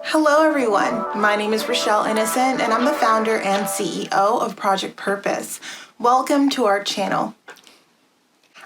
Hello everyone, my name is Rochelle Innocent and I'm the founder and CEO of Project Purpose. Welcome to our channel.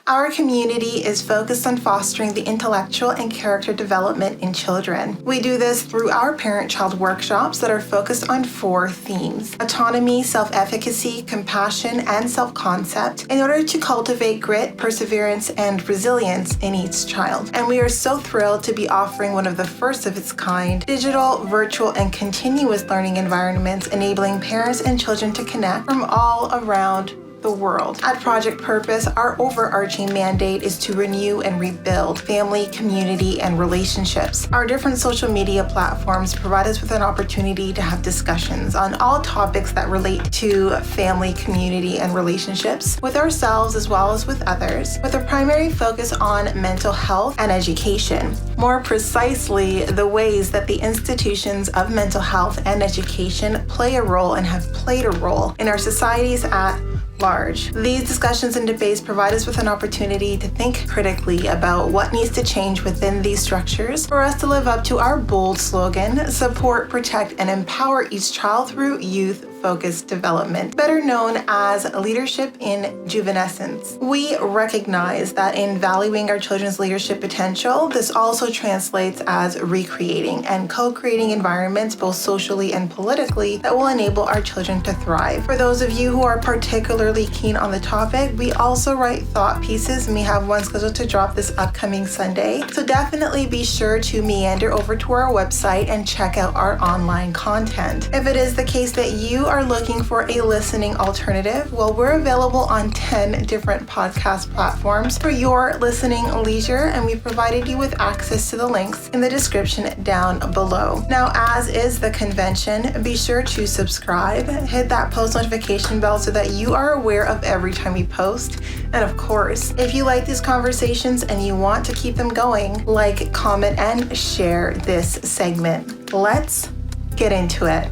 Our community is focused on fostering the intellectual and character development in children. We do this through our parent-child workshops that are focused on 4 themes: autonomy, self-efficacy, compassion, and self-concept, in order to cultivate grit, perseverance, and resilience in each child. And we are so thrilled to be offering one of the first of its kind, digital, virtual, and continuous learning environments enabling parents and children to connect from all around the world. At Project Purpose, our overarching mandate is to renew and rebuild family, community, and relationships. Our different social media platforms provide us with an opportunity to have discussions on all topics that relate to family, community, and relationships with ourselves as well as with others, with a primary focus on mental health and education. More precisely, the ways that the institutions of mental health and education play a role and have played a role in our societies at large. These discussions and debates provide us with an opportunity to think critically about what needs to change within these structures for us to live up to our bold slogan, support, protect, and empower each child through youth-focused development, better known as leadership in juvenescence. We recognize that in valuing our children's leadership potential, this also translates as recreating and co-creating environments both socially and politically that will enable our children to thrive. For those of you who are particularly keen on the topic, we also write thought pieces, and we have one scheduled to drop this upcoming Sunday. So definitely be sure to meander over to our website and check out our online content. If it is the case that you are looking for a listening alternative, well, we're available on 10 different podcast platforms for your listening leisure, and we provided you with access to the links in the description down below. Now, as is the convention, be sure to subscribe, hit that post notification bell so that you are aware of every time we post. And of course, if you like these conversations and you want to keep them going, like, comment, and share this segment. Let's get into it.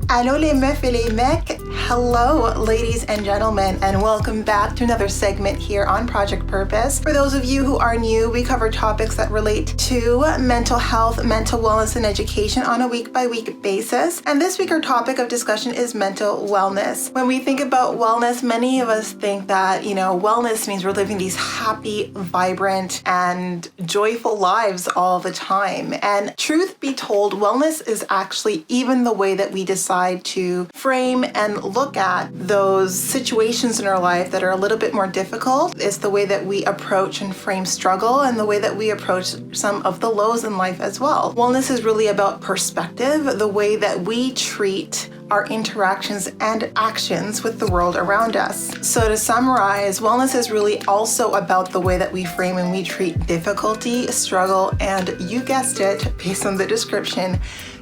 Allô les meufs et les mecs. Hello, ladies and gentlemen, and welcome back to another segment here on Project Purpose. For those of you who are new, we cover topics that relate to mental health, mental wellness, and education on a week-by-week basis. And this week, our topic of discussion is mental wellness. When we think about wellness, many of us think that, wellness means we're living these happy, vibrant, and joyful lives all the time. And truth be told, wellness is actually even the way that we decide to frame and look at those situations in our life that are a little bit more difficult. It's the way that we approach and frame struggle and the way that we approach some of the lows in life as well. Wellness is really about perspective, the way that we treat our interactions and actions with the world around us. So to summarize, wellness is really also about the way that we frame and we treat difficulty, struggle, and you guessed it, based on the description,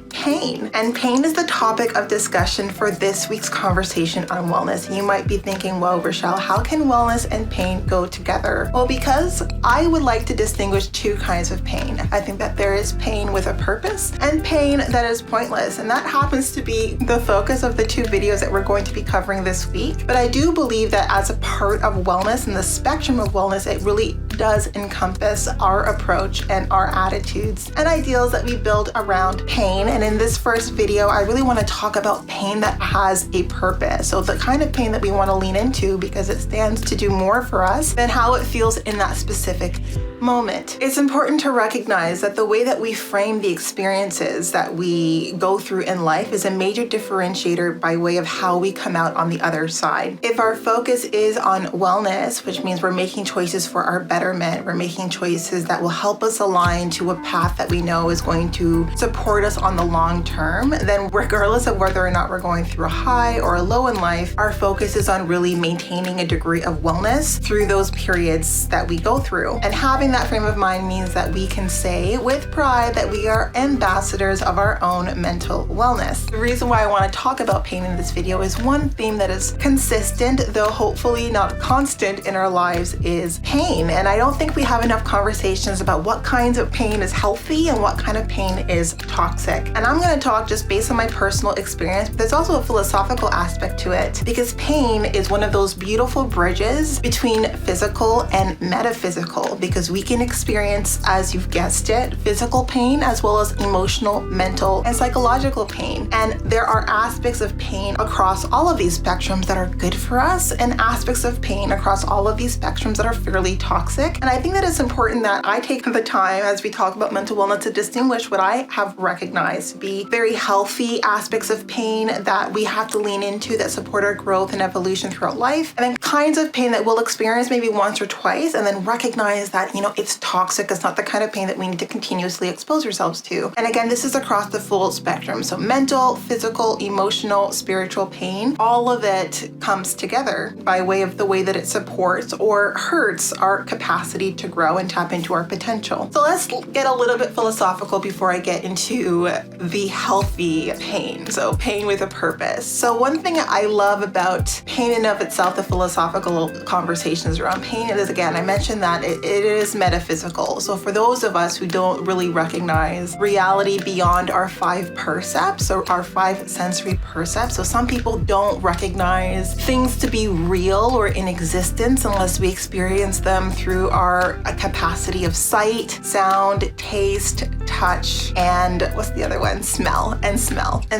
pain. And pain is the topic of discussion for this week's conversation on wellness. You might be thinking, well, Rochelle, how can wellness and pain go together? Well, because I would like to distinguish 2 kinds of pain. I think that there is pain with a purpose and pain that is pointless. And that happens to be the focus of the 2 videos that we're going to be covering this week. But I do believe that as a part of wellness and the spectrum of wellness, it really does encompass our approach and our attitudes and ideals that we build around pain. And in this first video, I really want to talk about pain that has a purpose. So the kind of pain that we want to lean into because it stands to do more for us than how it feels in that specific moment. It's important to recognize that the way that we frame the experiences that we go through in life is a major differentiator by way of how we come out on the other side. If our focus is on wellness, which means we're making choices for our betterment, we're making choices that will help us align to a path that we know is going to support us on the long term, then regardless of whether or not we're going through a high or a low in life, our focus is on really maintaining a degree of wellness through those periods that we go through. And having that frame of mind means that we can say with pride that we are ambassadors of our own mental wellness. The reason why I want to talk about pain in this video is one theme that is consistent, though hopefully not constant in our lives, is pain. And I I don't think we have enough conversations about what kinds of pain is healthy and what kind of pain is toxic. And I'm going to talk just based on my personal experience, but there's also a philosophical aspect to it, because pain is one of those beautiful bridges between physical and metaphysical, because we can experience, as you've guessed it, physical pain as well as emotional, mental, and psychological pain. And there are aspects of pain across all of these spectrums that are good for us, and aspects of pain across all of these spectrums that are fairly toxic. And I think that it's important that I take the time as we talk about mental wellness to distinguish what I have recognized to be very healthy aspects of pain that we have to lean into that support our growth and evolution throughout life, and then kinds of pain that we'll experience maybe once or twice, and then recognize that, it's toxic. It's not the kind of pain that we need to continuously expose ourselves to. And again, this is across the full spectrum. So mental, physical, emotional, spiritual pain, all of it comes together by way of the way that it supports or hurts our capacity to grow and tap into our potential. So let's get a little bit philosophical before I get into the healthy pain. So pain with a purpose. So one thing I love about pain in of itself, the philosophical conversations around pain, is, again, I mentioned that it is metaphysical. So for those of us who don't really recognize reality beyond our five percepts or our five sensory percepts, so some people don't recognize things to be real or in existence unless we experience them through our capacity of sight, sound, taste, touch, and what's the other one? Smell. And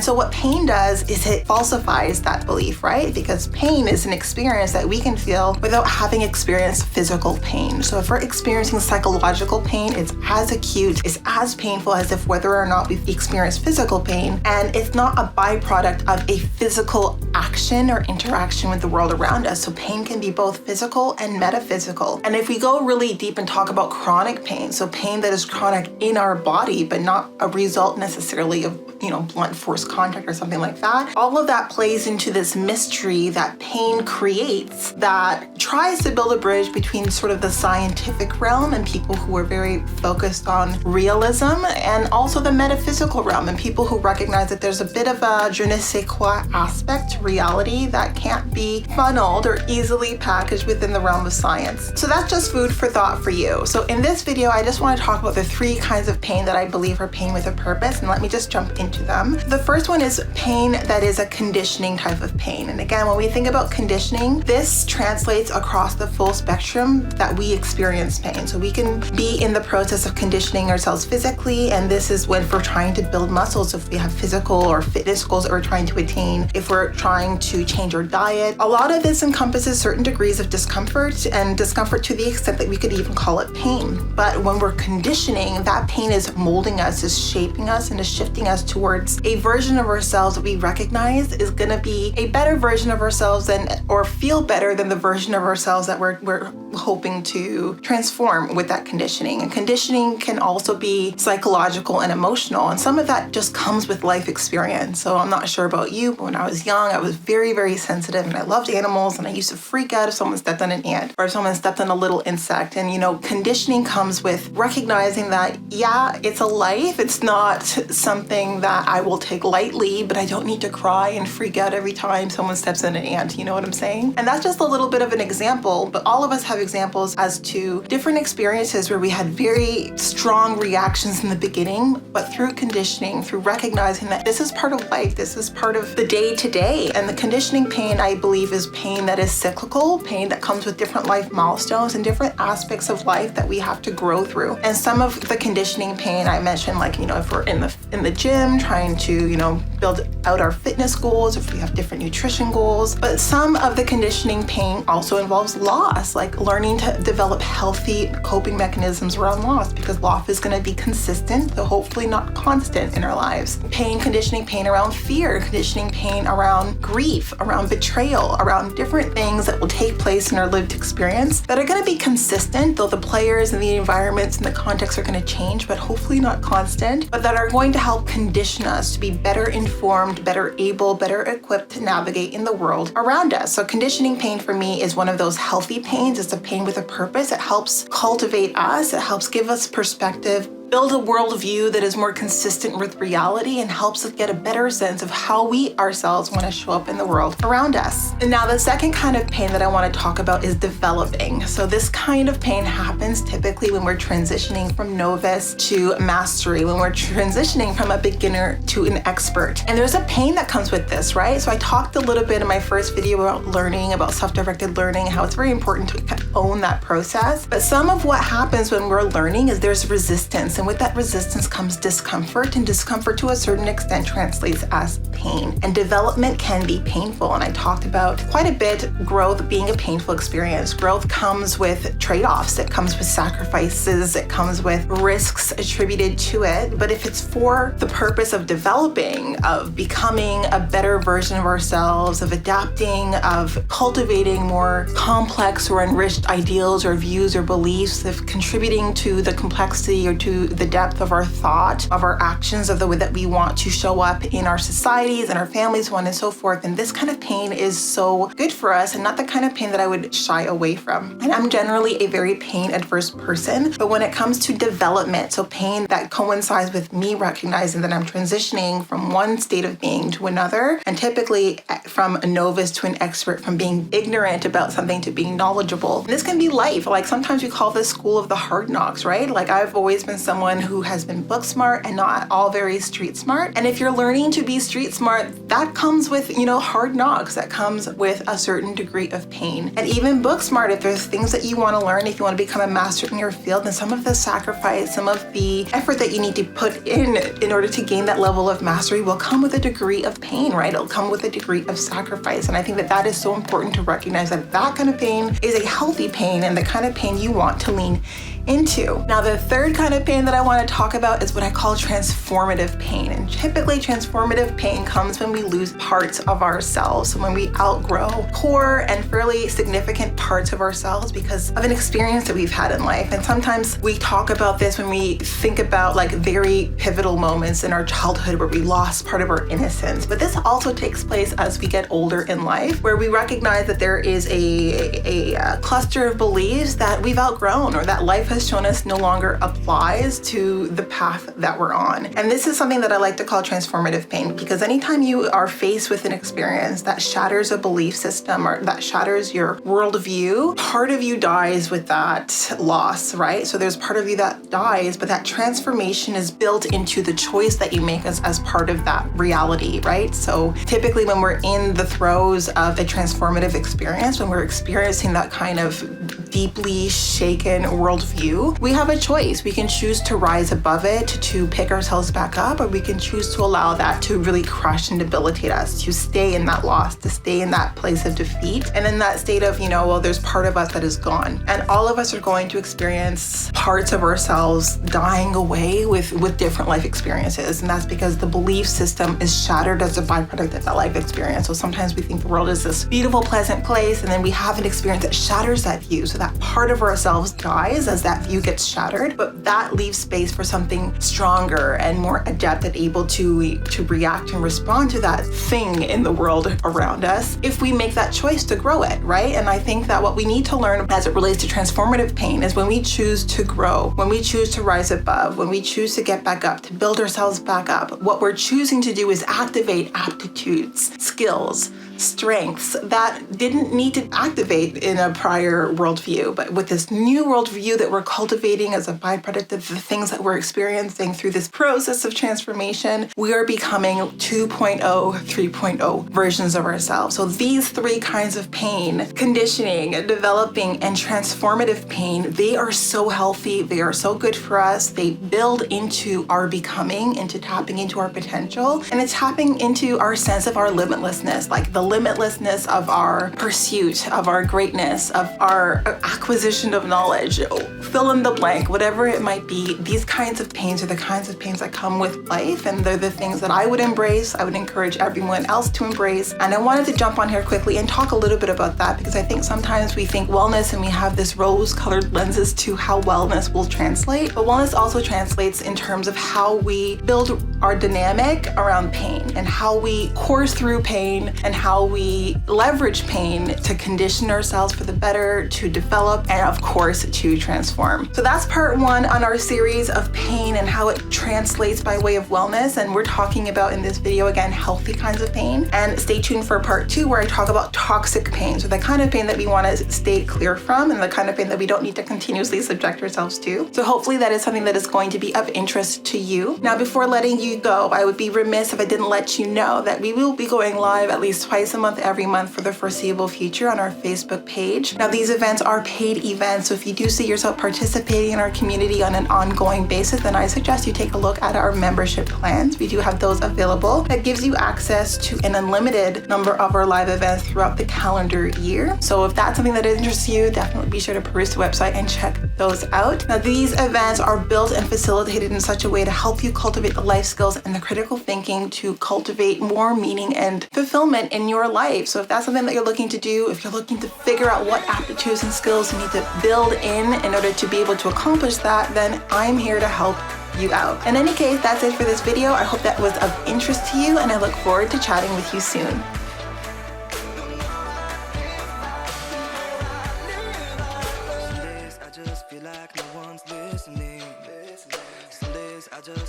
so what pain does is it falsifies that belief, right? Because pain is an experience that we can feel without having experienced physical pain. So if we're experiencing psychological pain, it's as acute, it's as painful as if whether or not we've experienced physical pain, and it's not a byproduct of a physical action or interaction with the world around us. So pain can be both physical and metaphysical. And if we go really deep and talk about chronic pain, so pain that is chronic in our body, but not a result necessarily of blunt force contact or something like that. All of that plays into this mystery that pain creates that tries to build a bridge between sort of the scientific realm and people who are very focused on realism, and also the metaphysical realm and people who recognize that there's a bit of a je ne sais quoi aspect to reality that can't be funneled or easily packaged within the realm of science. So that's just food for thought for you. So in this video, I just want to talk about the three kinds of pain that I believe are pain with a purpose, and let me just jump into them. The first one is pain that is a conditioning type of pain. And again, when we think about conditioning, this translates across the full spectrum that we experience pain. So we can be in the process of conditioning ourselves physically, and this is when we're trying to build muscles, if we have physical or fitness goals that we're trying to attain, if we're trying to change our diet. A lot of this encompasses certain degrees of discomfort, and discomfort to the extent that we could even call it pain. But when we're conditioning, that pain is molding us, is shaping us, and is shifting us towards a version of ourselves that we recognize is going to be a better version of ourselves or feel better than the version of ourselves that we're hoping to transform with that conditioning. And conditioning can also be psychological and emotional, and some of that just comes with life experience. So I'm not sure about you, but when I was young, I was very, very sensitive, and I loved animals, and I used to freak out if someone stepped on an ant or if someone stepped on a little insect. And conditioning comes with recognizing that, yeah, it's a life. It's not something that I will take lightly, but I don't need to cry and freak out every time someone steps on an ant. You know what I'm saying? And that's just a little bit of an example, but all of us have examples as to different experiences where we had very strong reactions in the beginning, but through conditioning, through recognizing that this is part of life, this is part of the day-to-day. And the conditioning pain, I believe, is pain that is cyclical, pain that comes with different life milestones and different aspects of life that we have to grow through. And some of the conditioning pain I mentioned, like, if we're in the gym trying to, build out our fitness goals, if we have different nutrition goals. But some of the conditioning pain also involves loss, like learning to develop healthy coping mechanisms around loss, because loss is going to be consistent, though hopefully not constant in our lives. Conditioning pain around fear, conditioning pain around grief, around betrayal, around different things that will take place in our lived experience that are going to be consistent, though the players and the environments and the context are going to change, but hopefully not constant, but that are going to help condition us to be better informed, better able, better equipped to navigate in the world around us. So conditioning pain for me is one of those healthy pains. It's a pain with a purpose. It helps cultivate us. It helps give us perspective build a worldview that is more consistent with reality and helps us get a better sense of how we ourselves want to show up in the world around us. And now the second kind of pain that I want to talk about is developing. So this kind of pain happens typically when we're transitioning from novice to mastery, when we're transitioning from a beginner to an expert. And there's a pain that comes with this, right? So I talked a little bit in my first video about learning, about self-directed learning, how it's very important to own that process. But some of what happens when we're learning is there's resistance. And with that resistance comes discomfort, and discomfort to a certain extent translates as pain. And development can be painful. And I talked about quite a bit growth being a painful experience. Growth comes with trade-offs. It comes with sacrifices. It comes with risks attributed to it. But if it's for the purpose of developing, of becoming a better version of ourselves, of adapting, of cultivating more complex or enriched ideals or views or beliefs, of contributing to the complexity or to the depth of our thought, of our actions, of the way that we want to show up in our societies and our families, so on and so forth. And this kind of pain is so good for us, and not the kind of pain that I would shy away from. And I'm generally a very pain adverse person, but when it comes to development, so pain that coincides with me recognizing that I'm transitioning from one state of being to another, and typically from a novice to an expert, from being ignorant about something to being knowledgeable. And this can be life. Like sometimes we call this school of the hard knocks, right? Like I've always been someone who has been book smart and not at all very street smart. And if you're learning to be street smart, that comes with, hard knocks. That comes with a certain degree of pain. And even book smart, if there's things that you want to learn, if you want to become a master in your field, then some of the sacrifice, some of the effort that you need to put in order to gain that level of mastery will come with a degree of pain, right? It'll come with a degree of sacrifice. And I think that that is so important to recognize, that that kind of pain is a healthy pain and the kind of pain you want to lean into. Now, the third kind of pain that I want to talk about is what I call transformative pain. And typically transformative pain comes when we lose parts of ourselves. So when we outgrow core and fairly significant parts of ourselves because of an experience that we've had in life. And sometimes we talk about this when we think about like very pivotal moments in our childhood where we lost part of our innocence. But this also takes place as we get older in life, where we recognize that there is a cluster of beliefs that we've outgrown, or that life has shown us no longer applies to the path that we're on. And this is something that I like to call transformative pain, because anytime you are faced with an experience that shatters a belief system or that shatters your worldview, part of you dies with that loss, right? So there's part of you that dies, but that transformation is built into the choice that you make as part of that reality, right? So typically when we're in the throes of a transformative experience, when we're experiencing that kind of deeply shaken worldview, we have a choice. We can choose to rise above it, to pick ourselves back up, or we can choose to allow that to really crush and debilitate us, to stay in that loss, to stay in that place of defeat, and in that state of, well, there's part of us that is gone. And all of us are going to experience parts of ourselves dying away with different life experiences. And that's because the belief system is shattered as a byproduct of that life experience. So sometimes we think the world is this beautiful, pleasant place, and then we have an experience that shatters that view. So that part of ourselves dies as that view gets shattered, but that leaves space for something stronger and more adept and able to react and respond to that thing in the world around us if we make that choice to grow it, right? And I think that what we need to learn as it relates to transformative pain is when we choose to grow, when we choose to rise above, when we choose to get back up, to build ourselves back up, what we're choosing to do is activate aptitudes, skills, strengths that didn't need to activate in a prior worldview. But with this new worldview that we're cultivating as a byproduct of the things that we're experiencing through this process of transformation, we are becoming 2.0, 3.0 versions of ourselves. So these three kinds of pain, conditioning, developing, and transformative pain, they are so healthy. They are so good for us. They build into our becoming, into tapping into our potential, and it's tapping into our sense of our limitlessness, like the limitlessness of our pursuit, of our greatness, of our acquisition of knowledge, fill in the blank, whatever it might be. These kinds of pains are the kinds of pains that come with life, and they're the things that I would embrace. I would encourage everyone else to embrace. And I wanted to jump on here quickly and talk a little bit about that, because I think sometimes we think wellness and we have this rose-colored lenses to how wellness will translate, but wellness also translates in terms of how we build our dynamic around pain and how we course through pain and how how we leverage pain to condition ourselves for the better, to develop, and of course, to transform. So that's part one on our series of pain and how it translates by way of wellness. And we're talking about in this video, again, healthy kinds of pain. And stay tuned for part two, where I talk about toxic pain. So the kind of pain that we want to stay clear from, and the kind of pain that we don't need to continuously subject ourselves to. So hopefully that is something that is going to be of interest to you. Now, before letting you go, I would be remiss if I didn't let you know that we will be going live at least twice a month, every month for the foreseeable future on our Facebook page. Now, these events are paid events, so if you do see yourself participating in our community on an ongoing basis, then I suggest you take a look at our membership plans. We do have those available. That gives you access to an unlimited number of our live events throughout the calendar year. So if that's something that interests you, definitely be sure to peruse the website and check those out. Now, these events are built and facilitated in such a way to help you cultivate the life skills and the critical thinking to cultivate more meaning and fulfillment in your life. So if that's something that you're looking to do, if you're looking to figure out what aptitudes and skills you need to build in order to be able to accomplish that, then I'm here to help you out. In any case, that's it for this video. I hope that was of interest to you, and I look forward to chatting with you soon.